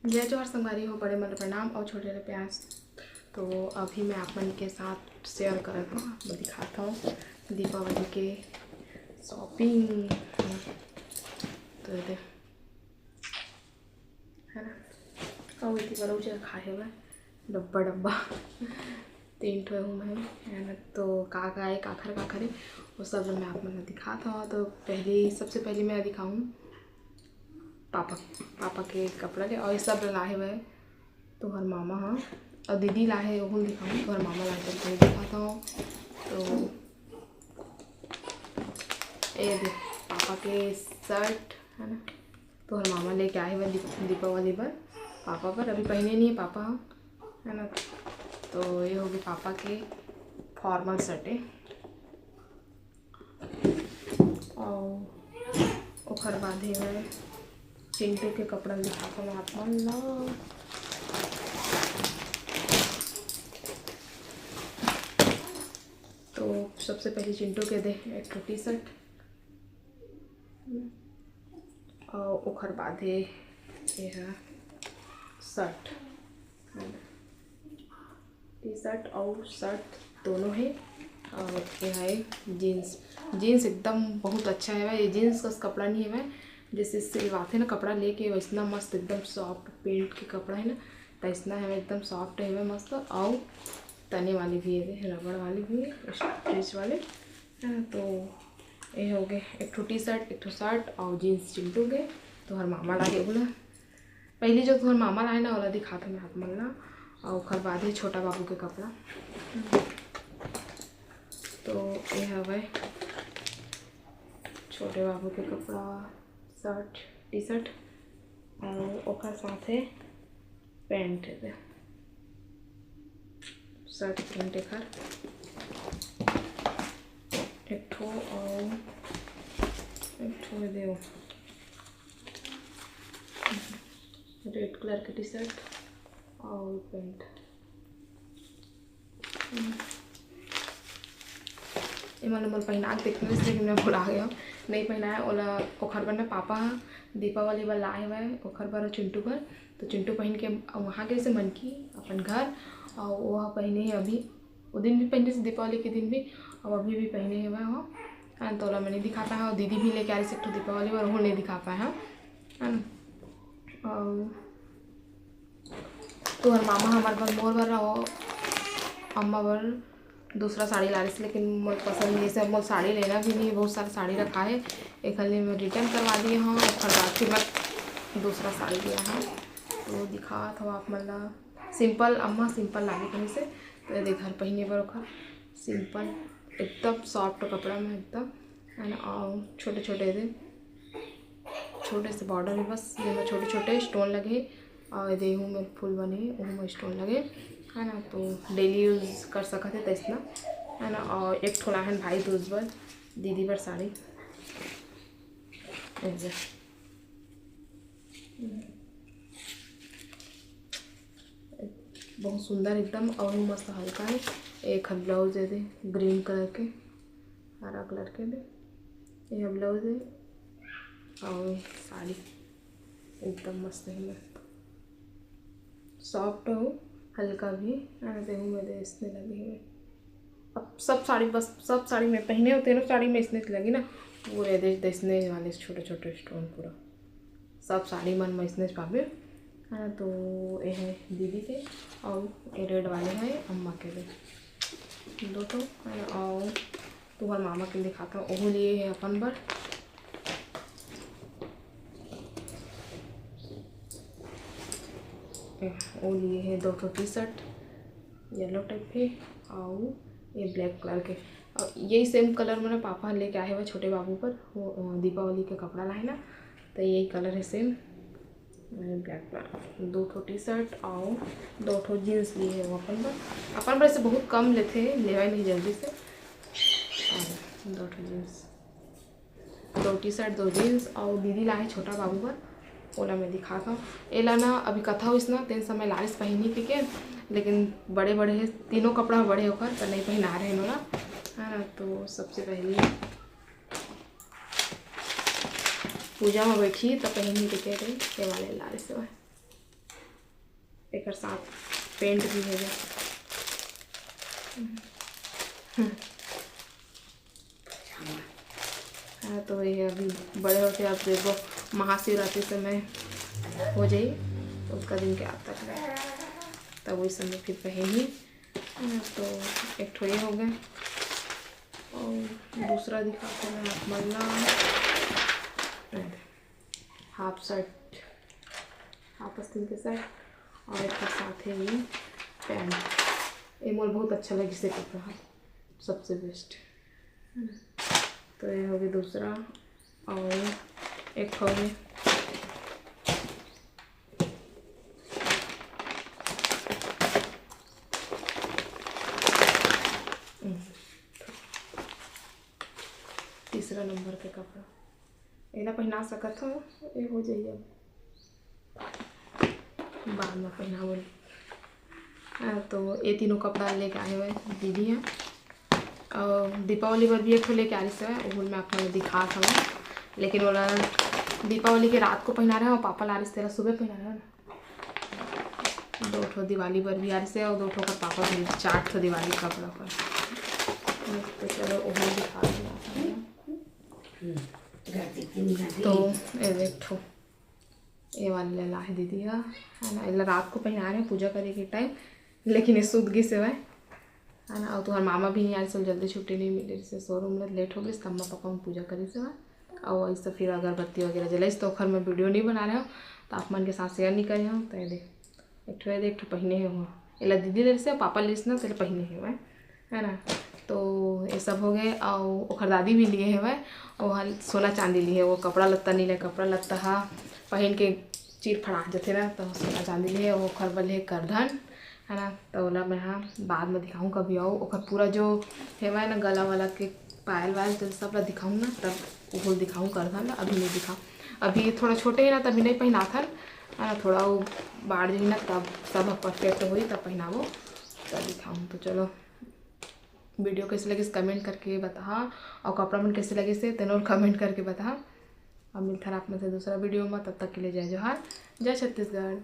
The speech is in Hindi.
जय जोहार संगवारी हो, बड़े मन प्रणाम और छोटे वाले प्यास। तो अभी मैं आप मन के साथ शेयर करत हूँ, मैं दिखाता हूँ दीपावली के शॉपिंग। तो ये है ना, और इतनी बड़ा उसे रखा है वह डब्बा डब्बा 3 ठो हूँ मैं, है ना। तो का है काखर है वो सब मैं आप मन दिखाता हूँ। तो सबसे पहले मैं दिखाऊँ पापा के कपड़ा ले, और ये सब लाए हुए तोहर मामा हाँ, और दीदी लाए वो दिखाऊँ, तोहर मामा लाए तो दिखाता हूँ। तो ये देख पापा के शर्ट है ना, तोहर मामा लेके आए हुए दीपावली पर पापा पर, अभी पहने नहीं है पापा है ना। तो ये होगी पापा के फॉर्मल शर्टें, और ओखर बांधे हुए चिंटू के कपड़ा दिखाता हूँ आप मन ला। तो सबसे पहले चिंटू के दे एक टी शर्ट, और ओखर बाधे ये है शर्ट, टी शर्ट और शर्ट दोनों है। और ये है जीन्स एकदम बहुत अच्छा है भाई। ये जीन्स का कपड़ा नहीं है भाई, जैसे सिलवाते ना कपड़ा लेके वैसना मस्त एकदम सॉफ्ट पेंट के कपड़ा है ना, तो ऐसा है एकदम सॉफ्ट है मस्त। और तने वाली भी है, रबड़ वाली भी है, स्ट्रेच वाले है ना। तो ये हो गए एक ठो टी शर्ट, एक ठो शर्ट और जीन्स चिंटू गए। तो हर मामा लागे बोला पहले जो तुहर मामा लाए ना वाला दिखा था मैं हाथ मन ला, और ओखर बाद ही छोटा बाबू के कपड़ा। तो ये हवे छोटे बाबू के कपड़ा शर्ट टी शर्ट, और ओखर साथ है पैंट है, शर्ट पैंट एखर एक ठो, और एक ठो दे रेड कलर के टी शर्ट और पैंट। मन मोल पहना के देखने से लेकिन मैं भुला गया नहीं पहनाया ओला। ओखर बर पापा दीपावली बर लाए हुए ओखर बर चिंटू पर, तो चिंटू पहन के वहाँ गए से मन की अपन घर, और वह पहने है अभी वो दिन भी पहने से दीपावली के दिन भी, और अभी भी पहने हुए वहाँ। तो ओला मैं नहीं दिखा पाया, और दीदी भी लेके आ रही से दीपावली पर वो नहीं दिखा पाया है ना। और तो हर मामा हमारे पर मोर भर रहा हो, अम्मा बर दूसरा साड़ी ला रही थी, लेकिन मुझे पसंद नहीं है, मुझे साड़ी लेना भी नहीं, बहुत सारा साड़ी रखा है। एक हल्दी मैं रिटर्न करवा दिए हाँ, और फिर मैं दूसरा साड़ी लिया हाँ। तो दिखा था आप मतलब सिंपल, अम्मा सिंपल लागे कहीं से, तो देख घर पहने पर ओखर सिंपल एकदम सॉफ्ट कपड़ा में एकदम है ना। और छोटे छोटे दे छोटे से बॉर्डर है बस, ये छोटे छोटे स्टोन लगे, और देहू में फूल बने वह में स्टोन लगे है ना। तो डेली यूज़ कर सकते थे तैसना है ना। और एक ठोला है भाई दूज बर दीदी बर साड़ी बहुत सुंदर एकदम, और मस्त हल्का है। एक ब्लाउज दे दे ग्रीन कलर के हरा कलर के दे, यह ब्लाउज है, और साड़ी एकदम मस्त है, सॉफ्ट हो हल्का भी देहूँ में दे इसने लगे हुए। अब सब साड़ी बस सब साड़ी में पहने होते हैं, साड़ी में इसने लगी ना पूरे देसने वाले छोटे छोटे स्टोन पूरा सब साड़ी मन में इसने पावे है ना। तो ये है दीदी के, और ये रेड वाले हैं अम्मा के लिए दो तो है ना। और तुम्हारे मामा के दिखाता हूँ, वो लिए है अपन बर वो लिए है 2 टी शर्ट येलो टाइप के, और ये ब्लैक कलर के, और यही सेम कलर मैंने पापा लेके आए हुए छोटे बाबू पर वो दीपावली के कपड़ा लाए ना, तो यही कलर है same black colour. 2 T shirt और 2 जीन्स लिए है वो अपन पर से बहुत कम लेते हैं, लेवा नहीं जल्दी से। और 2 जीन्स 2 टी शर्ट 2 जीन्स, और दीदी लाए छोटा बाबू पर ओला मैं दिखाता हूँ। एला ना अभी कथा हो इसना तेन समय लारिस पहनी के, लेकिन बड़े बड़े है तीनों कपड़ा बड़े होकर तो नहीं पहना रहे ना है ना। तो सबसे पहले पूजा में बैठी तो पहनी के रही ये वाले लारिस एक साथ पेंट भी है हाँ। तो ये अभी बड़े होते अब देखो महाशिवरात्रि समय हो जाए तो उसका दिन के आज तक है, तब वही समय फिर पहनी। तो एक ठो ये हो गया और दूसरा दिखाते हैं मल्ला हाफ शर्ट, हाफ आस्तीन के शर्ट और एक साथ है ये पैंट। ये मोल बहुत अच्छा लगे से कपड़ा सबसे बेस्ट। तो ये हो गया दूसरा और एक हो गया तीसरा नंबर के कपड़ा। ये ना पहना सकत हो, ये हो जाइए बाद में पहना बोल। तो ये तीनों कपड़ा लेके आए हुए दीदी हैं और दीपावली पर भी एक ठो लेके आ रही है, वो मैं आपको दिखा था। लेकिन वो दीपावली के रात को पहना रहे हैं और पापा ला रही तेरा सुबह पहना रहे हैं ना। 2 ठो दिवाली पर भी आ रही है और 2 ठो का पापा भी 4 ठो दिवाली कपड़ा पर। तो चलो वो दिखा दिया। तो एक ठो ये वाले ला है दीदी है ना, इला रात को पहना रहे हैं पूजा करे के टाइम, लेकिन ये सूद गई से है ना। और तुम्हारे मामा भी नहीं आए, सब जल्दी छुट्टी नहीं मिली से शोरूम में लेट हो गई, अम्मा पापा में पूजा करी से और ऐसा फिर अगरबत्ती वगैरह जलाई तो खर मैं वीडियो नहीं बना रहे हो तो आप मन के साथ शेयर नहीं करे हो। तो ये देख एक ठो पहने है वो इला दीदी ले से पापा ले ना तो पहने है ना। तो ये सब हो गए और ओखर दादी भी लिए है वह सोना चांदी लिए है, वो कपड़ा लत्ता नहीं ले, कपड़ा लत्ता हाँ पहन के चीर फड़ा जते ना, तो सोना चांदी लिए वो ओखर बले करधन है ना। तो ओला मैं हाँ बाद में दिखाऊँ कभी आओ ओखर पूरा जो है ना गला वाला के पायल वायल तो सब ला दिखाऊँ ना, तब वो दिखाऊँ करधन। अभी नहीं दिखाऊँ, अभी थोड़ा छोटे है ना तभी नहीं पहना था है ना, थोड़ा वो बाढ़ जाए ना तब सब परफेक्ट हुई तब पहनावो तब दिखाऊँ। तो चलो वीडियो कैसे लगे कमेंट करके बता और कपड़ा मन कैसे लगे से तेनों कमेंट करके बता। अब मिलता है आप में से दूसरा वीडियो में, तब तक के लिए जय जोहार, जय छत्तीसगढ़।